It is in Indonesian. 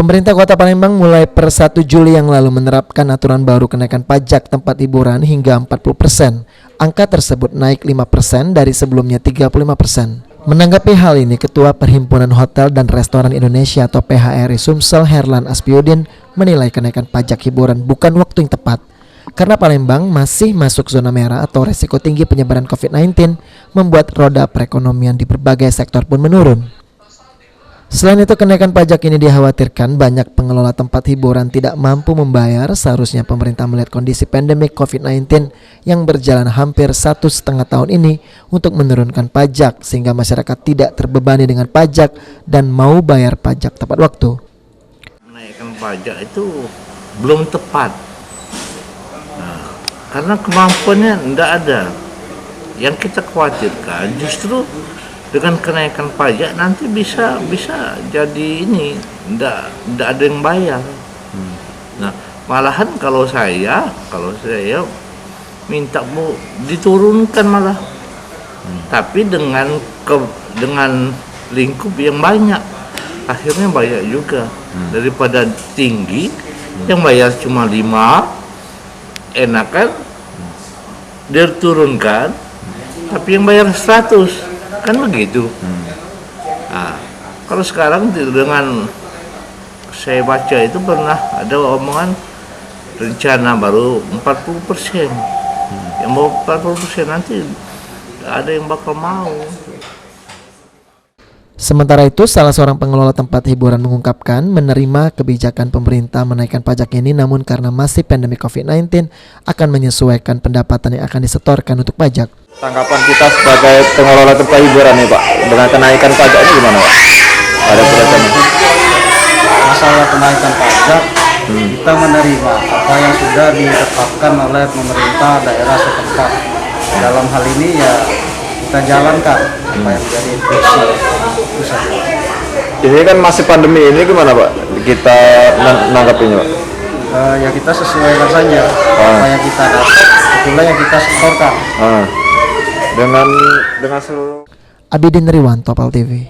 Pemerintah Kota Palembang mulai per 1 Juli yang lalu menerapkan aturan baru kenaikan pajak tempat hiburan hingga 40%. Angka tersebut naik 5% dari sebelumnya 35%. Menanggapi hal ini, Ketua Perhimpunan Hotel dan Restoran Indonesia atau PHRI Sumsel Herlan Aspiudin menilai kenaikan pajak hiburan bukan waktu yang tepat. Karena Palembang masih masuk zona merah atau resiko tinggi penyebaran COVID-19 membuat roda perekonomian di berbagai sektor pun menurun. Selain itu, kenaikan pajak ini dikhawatirkan banyak pengelola tempat hiburan tidak mampu membayar. Seharusnya pemerintah melihat kondisi pandemi COVID-19 yang berjalan hampir 1,5 tahun ini untuk menurunkan pajak sehingga masyarakat tidak terbebani dengan pajak dan mau bayar pajak tepat waktu. Menaikkan pajak itu belum tepat. Karena kemampuannya tidak ada. Yang kita khawatirkan justru dengan kenaikan pajak nanti bisa jadi ini tidak ada yang bayar. Nah, malahan kalau saya minta mau diturunkan malah. Tapi dengan lingkup yang banyak, akhirnya banyak juga. Daripada tinggi yang bayar cuma 5, enakan dia turunkan, tapi yang bayar 100. Kan begitu. Nah, kalau sekarang dengan saya baca itu pernah ada omongan rencana baru 40%. Yang mau 40% nanti ada yang bakal mau. Sementara itu, salah seorang pengelola tempat hiburan mengungkapkan menerima kebijakan pemerintah menaikkan pajak ini, namun karena masih pandemi COVID-19 akan menyesuaikan pendapatan yang akan disetorkan untuk pajak. Tanggapan kita sebagai pengelola tempat hiburan nih Pak, dengan kenaikan pajak ini gimana Pak? Ada perbedaan? Masalah kenaikan pajak, kita menerima apa yang sudah ditetapkan oleh pemerintah daerah setempat. Dalam hal ini ya kita jalankan apa yang menjadi instruksi. Itu saja. Ini kan masih pandemi ini gimana Pak? Kita nanggapinya Pak? Ya kita sesuaikan saja apa yang kita dapat, itulah yang kita setorkan. Dengan seluruh Abidin Riwan, Topal TV.